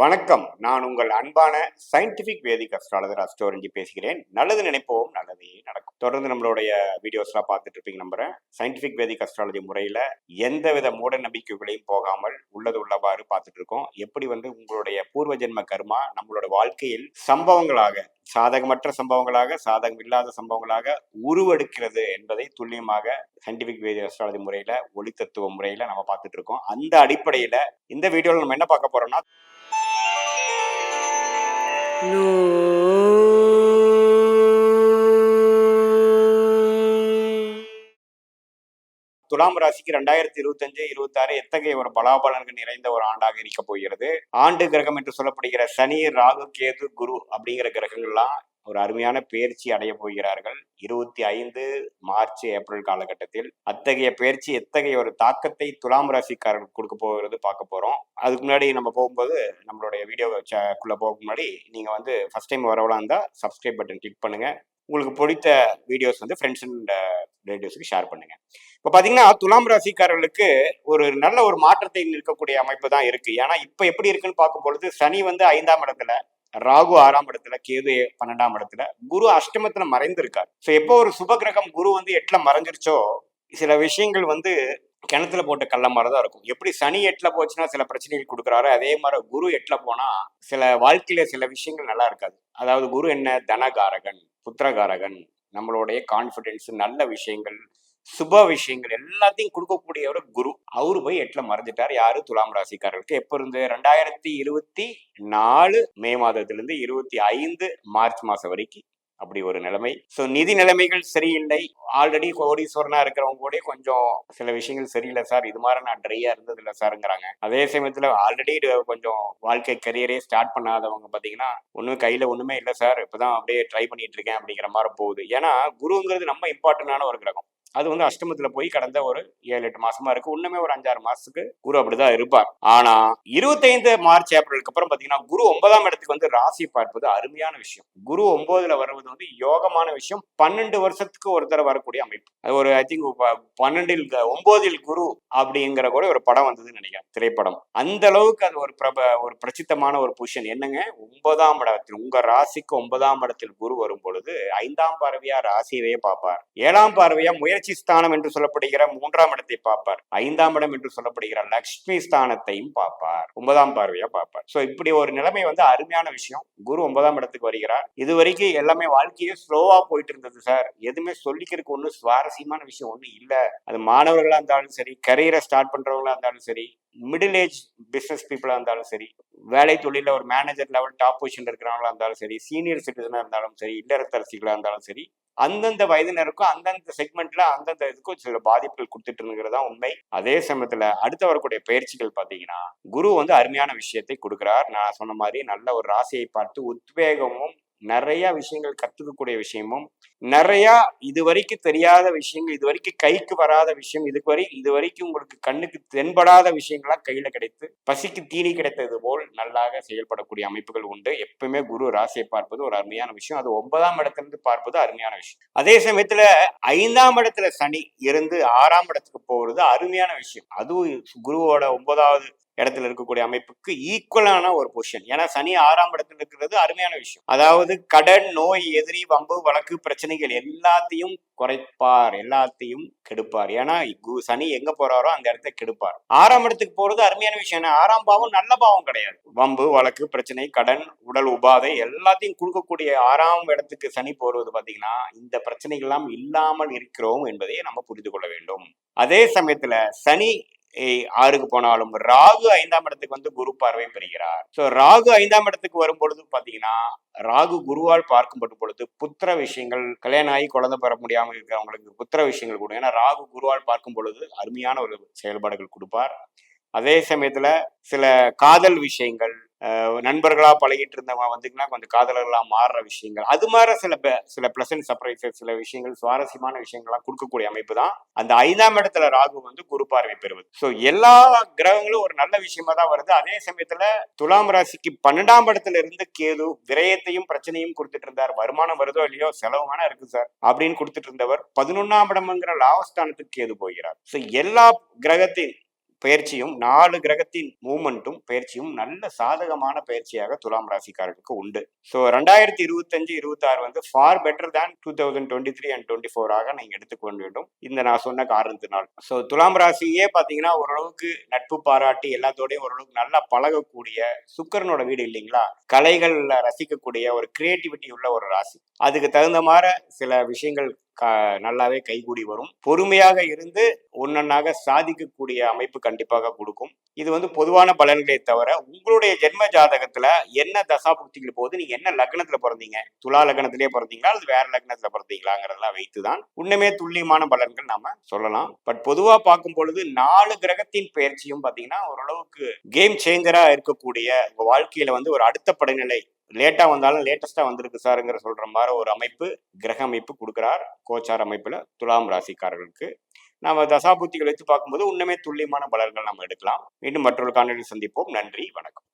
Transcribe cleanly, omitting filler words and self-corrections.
வணக்கம். நான் உங்கள் அன்பான சயின்டிபிக் வேதிக் அஸ்ட்ராலஜர் அஸ்ட்ரோரஞ்சி பேசுகிறேன். நல்லது நினைப்போம், நல்லதே நடக்கும். தொடர்ந்து நம்மளுடைய வீடியோஸ்லாம் பார்த்துட்டு இருப்பீங்க நம்புறேன். சயின்டிபிக் வேதிக் அஸ்ட்ராலஜி முறையில எந்தவித மூட நம்பிக்கைகளையும் போகாமல் உள்ளது உள்ளவாறு பார்த்துட்டு இருக்கோம். எப்படி உங்களுடைய பூர்வ ஜென்ம கர்மா நம்மளோட வாழ்க்கையில் சம்பவங்களாக, சாதகமற்ற சம்பவங்களாக, சாதகம் இல்லாத சம்பவங்களாக உருவெடுக்கிறது என்பதை துல்லியமாக சயின்டிபிக் வேதிக் அஸ்ட்ராலஜி முறையில, ஒளி தத்துவ முறையில நம்ம பார்த்துட்டு இருக்கோம். அந்த அடிப்படையில இந்த வீடியோவில் நம்ம என்ன பார்க்க போறோம்னா, துலாம் ராசிக்கு 2025-26 எத்தகைய ஒரு பலாபலன்கள் நிறைந்த ஒரு ஆண்டாக இருக்க போகிறது. ஆண்டு கிரகம் என்று சொல்லப்படுகிற சனி, ராகு, கேது, குரு அப்படிங்கிற கிரகங்கள்லாம் ஒரு அருமையான பயிற்சி அடைய போகிறார்கள் 25 மார்ச் ஏப்ரல் காலகட்டத்தில். அத்தகைய பயிற்சி எத்தகைய ஒரு தாக்கத்தை துலாம் ராசிக்காரர்களுக்கு கொடுக்க போகிறது பார்க்க போறோம். அதுக்கு முன்னாடி நம்ம போகும்போது, நம்மளுடைய வீடியோக்குள்ள போக முன்னாடி நீங்க ஃபர்ஸ்ட் டைம் வரவளா இருந்தா சப்ஸ்கிரைப் பட்டன் கிளிக் பண்ணுங்க. உங்களுக்கு பிடித்த வீடியோஸ் ஃப்ரெண்ட்ஸ் அண்ட் ரிலேட்டிவ்ஸ்க்கு ஷேர் பண்ணுங்க. இப்ப பாத்தீங்கன்னா துலாம் ராசிக்காரர்களுக்கு ஒரு நல்ல ஒரு மாற்றத்தை நிற்கக்கூடிய அமைப்பு தான் இருக்கு. ஏன்னா இப்ப எப்படி இருக்குன்னு பார்க்கும் பொழுது, சனி 5ஆம் இடத்துல, ராகு 6ஆம் இடத்துல, கேது 12ஆம் இடத்துல, குரு அஷ்டமத்துல மறைந்திருக்காரு. ஸோ எப்போ ஒரு சுப கிரகம் குரு 8ல மறைஞ்சிருச்சோ, சில விஷயங்கள் கிணத்துல போட்ட கள்ள மாதிரிதான் இருக்கும். எப்படி சனி 8ல போச்சுன்னா சில பிரச்சனைகள் கொடுக்குறாரு, அதே மாதிரி குரு 8ல போனா சில வாழ்க்கையில சில விஷயங்கள் நல்லா இருக்காது. அதாவது குரு என்ன? தனகாரகன், புத்திரகாரகன், நம்மளுடைய கான்பிடன்ஸ், நல்ல விஷயங்கள், சுப விஷயங்கள் எல்லாத்தையும் கொடுக்கக்கூடிய ஒரு குரு. அவரு போய் 8ல மறைஞ்சிட்டார். யாரு? துலாம் ராசிக்காரர்களுக்கு. எப்ப இருந்து? 2024 மே மாதத்திலிருந்து 25 மார்ச் மாசம் வரைக்கும் அப்படி ஒரு நிலைமை. ஸோ நிதி நிலைமைகள் சரியில்லை. ஆல்ரெடி கோடீஸ்வரனா இருக்கிறவங்க கூட கொஞ்சம் சில விஷயங்கள் சரியில்லை சார், இது மாதிரி நான் ட்ரையா இருந்தது இல்லை சாருங்கிறாங்க. அதே சமயத்துல ஆல்ரெடி கொஞ்சம் வாழ்க்கை கரியரே ஸ்டார்ட் பண்ணாதவங்க பாத்தீங்கன்னா, ஒன்றும் கையில ஒண்ணுமே இல்லை சார், இப்பதான் அப்படியே ட்ரை பண்ணிட்டு இருக்கேன் அப்படிங்கிற மாதிரி போகுது. ஏன்னா குருங்கிறது நம்ம இம்பார்ட்டன்டான ஒரு கிரகம். அது அஷ்டமத்துல போய் கடந்த ஒரு 7-8 மாசமா இருக்கு. இன்னுமே ஒரு 5-6 மாசத்துக்கு குரு அப்படிதான் இருப்பார். ஆனா 25 மார்ச் ஏப்ரலுக்கு அப்புறம் பாத்தீங்கன்னா குரு 9ஆம் இடத்துக்கு ராசி பார்ப்பது அருமையான விஷயம். குரு 9ல வருவது யோகமான விஷயம். 12 வருஷத்துக்கு ஒரு தடவை வரக்கூடிய அமைப்பு. அது ஒரு ஐ திங்க் 12இல் 9இல் குரு அப்படிங்கிற கூட ஒரு படம் வந்ததுன்னு நினைக்கிறேன், திரைப்படம். அந்த அளவுக்கு அது ஒரு பிரசித்தமான ஒரு பொசிஷன். என்னங்க, 9ஆம் இடத்தில், உங்க ராசிக்கு 9ஆம் இடத்தில் குரு வரும் பொழுது 5ஆம் பார்வையா ராசியவே பார்ப்பார். 7ஆம் பார்வையா முயற்சி ஸ்தானம் என்று சொல்லப்படுகிற 3ஆம் இடத்தை பார்ப்பார். 5ஆம் இடம் என்று சொல்லப்படுகிற லக்ஷ்மி ஸ்தானத்தையும் பார்ப்பார். 9ஆம் பார்வையா பார்ப்பார். சோ இப்படி ஒரு நிலைமை அருமையான விஷயம். குரு 9ஆம் இடத்துக்கு வருகிறார். இது வரைக்கும் எல்லாமே வாழ்க்கையே ஸ்லோவா போயிட்டு இருந்தது சார், எதுவுமே சொல்லிக்கிறதுக்கு ஒன்றும் சுவாரஸ்யமான விஷயம் ஒன்றும் இல்லை. அது மாணவர்களா இருந்தாலும் சரி, கரியரை ஸ்டார்ட் பண்றவங்களா இருந்தாலும் சரி, மிடில் ஏஜ் பிசினஸ் பீப்புளா இருந்தாலும் சரி, வேலை தொழில ஒரு மேனேஜர் லெவல் டாப் பொசிஷன் இருக்கிறவங்களா இருந்தாலும் சரி, சீனியர் சிட்டிசனா இருந்தாலும் சரி, இல்லறத்தரசிகளா இருந்தாலும் சரி, அந்தந்த வயதினருக்கும் அந்தந்த செக்மெண்ட்ல அந்தந்த இதுக்கும் சில பாதிப்புகள் கொடுத்துட்டு இருக்கிறதா உண்மை. அதே சமயத்துல அடுத்து வரக்கூடிய பயிற்சிகள் பாத்தீங்கன்னா, குரு அருமையான விஷயத்தை கொடுக்கிறார். நான் சொன்ன மாதிரி நல்ல ஒரு ராசியை பார்த்து உத்வேகமும், நிறைய விஷயங்கள் கத்துக்கக்கூடிய விஷயமும், நிறைய இதுவரைக்கும் தெரியாத விஷயங்கள், இதுவரைக்கும் கைக்கு வராத விஷயம், இதுவரைக்கும் உங்களுக்கு கண்ணுக்கு தென்படாத விஷயங்கள்லாம் கையில கிடைத்து பசிக்கு தீனி கிடைத்தது போல் நல்லாக செயல்படக்கூடிய அமைப்புகள் உண்டு. எப்பவுமே குரு ராசியை பார்ப்பது ஒரு அருமையான விஷயம். அது 9ஆம் இடத்திலிருந்து பார்ப்பது அருமையான விஷயம். அதே சமயத்துல 5ஆம் இடத்துல சனி இருந்து 6ஆம் இடத்துக்கு போறது அருமையான விஷயம். அதுவும் குருவோட 9வது இடத்துல இருக்கக்கூடிய அமைப்புக்கு ஈக்குவலான ஒரு பொசிஷன். ஏன்னா சனி 6ஆம் இடத்துல இருக்கிறது அருமையான விஷயம். அதாவது கடன், நோய், எதிரி, வம்பு, வழக்கு, பிரச்சனைகள் எல்லாத்தையும் குறைப்பார், எல்லாத்தையும் கெடுப்பார். ஏன்னா சனி எங்க போறாரோ அந்த இடத்த கெடுப்பார். 6ஆம் இடத்துக்கு போறது அருமையான விஷயம். 6ஆம் பாவம் நல்ல பாவம் கிடையாது. வம்பு, வழக்கு, பிரச்சனை, கடன், உடல் உபாதை எல்லாத்தையும் கொடுக்கக்கூடிய 6ஆம் இடத்துக்கு சனி போறது பாத்தீங்கன்னா, இந்த பிரச்சனைகள் எல்லாம் இல்லாமல் இருக்கிறோம் என்பதை நம்ம புரிந்து கொள்ள வேண்டும். அதே சமயத்துல சனி 6க்கு போனாலும் ராகு 5ஆம் இடத்துக்கு குரு பார்வை பெறுகிறார். சோ ராகு 5ஆம் இடத்துக்கு வரும் பொழுது பாத்தீங்கன்னா, ராகு குருவால் பார்க்கப்படும் பொழுது புத்திர விஷயங்கள், கல்யாணம் ஆகி குழந்தை பெற முடியாமல் இருக்கிறவங்களுக்கு புத்திர விஷயங்கள் கூட, ஏன்னா ராகு குருவால் பார்க்கும் பொழுது அருமையான ஒரு செயல்பாடுகள் கொடுப்பார். அதே சமயத்துல சில காதல் விஷயங்கள், நண்பர்களா பழகிட்டு இருந்தவங்க வந்துங்கன்னா கொஞ்சம் காதலர்களா மாறுற விஷயங்கள், அது மாதிரி சில பிளசன்ட் சர்ப்ரைசஸ், சில விஷயங்கள் சுவாரஸ்யமான விஷயங்கள்லாம் கொடுக்கக்கூடிய அமைப்பு தான் அந்த 5ஆம் இடத்துல ராகு வந்து குரு பார்வை பெறுவது. ஸோ எல்லா கிரகங்களும் ஒரு நல்ல விஷயமா தான் வருது. அதே சமயத்துல துலாம் ராசிக்கு 12ஆம் இடத்துல இருந்து கேது விரயத்தையும் பிரச்சனையும் கொடுத்துட்டு இருந்தார். வருமானம் வருதோ இல்லையோ செலவு வேணா இருக்கு சார் அப்படின்னு கொடுத்துட்டு இருந்தவர் 11ஆம் இடம்ங்கிற லாபஸ்தானத்துக்கு கேது போகிறார். ஸோ எல்லா கிரகத்தின் பயிற்சியும் 4 கிரகத்தின் மூவ்மெண்ட்டும் பயிற்சியும் நல்ல சாதகமான பயிற்சியாக துலாம் ராசிக்காரர்களுக்கு உண்டு. ஸோ 2025-26 வந்து ஃபார் பெட்டர் தேன் 2023 அண்ட் 24 நீங்க எடுத்துக்கொள்ள வேண்டும் இந்த நான் சொன்ன காரணத்தினால். ஸோ துலாம் ராசியே பார்த்தீங்கன்னா ஓரளவுக்கு நட்பு பாராட்டி எல்லாத்தோடையும் ஓரளவுக்கு நல்லா பழகக்கூடிய சுக்கரனோட வீடு இல்லைங்களா, கலைகள்ல ரசிக்கக்கூடிய ஒரு கிரியேட்டிவிட்டி உள்ள ஒரு ராசி. அதுக்கு தகுந்த மாதிரி சில விஷயங்கள் நல்லாவே கைகூடி வரும். பொறுமையாக இருந்து ஒன்னொன்னாக சாதிக்கக்கூடிய அமைப்பு கண்டிப்பாக கொடுக்கும். இது வந்து பொதுவான பலன்களை தவிர உங்களுடைய ஜென்ம ஜாதகத்துல என்ன தசாபுக்திகள் போது, நீங்க என்ன லக்னத்துல பிறந்தீங்க, துலா லக்னத்திலேயே பிறந்தீங்களா அல்லது வேற லக்னத்துல பிறந்தீங்களாங்கிறதெல்லாம் வைத்துதான் உண்மையே துல்லியமான பலன்கள் நாம சொல்லலாம். பட் பொதுவா பார்க்கும் பொழுது 4 கிரகத்தின் பயிற்சியும் பாத்தீங்கன்னா ஓரளவுக்கு கேம் சேஞ்சரா இருக்கக்கூடிய உங்க வாழ்க்கையில வந்து ஒரு அடுத்த படிநிலை, லேட்டா வந்தாலும் லேட்டஸ்டா வந்திருக்கு சாருங்கிற சொல்ற மாதிரி ஒரு அமைப்பு கிரக அமைப்பு கொடுக்கிறார் கோச்சார் அமைப்புல துலாம் ராசிக்காரர்களுக்கு. நாம தசாபுத்திகள் வைத்து பார்க்கும்போது உண்மையே துல்லியமான பலன்கள் நம்ம எடுக்கலாம். மீண்டும் மற்றொரு காணொலியில் சந்திப்போம். நன்றி, வணக்கம்.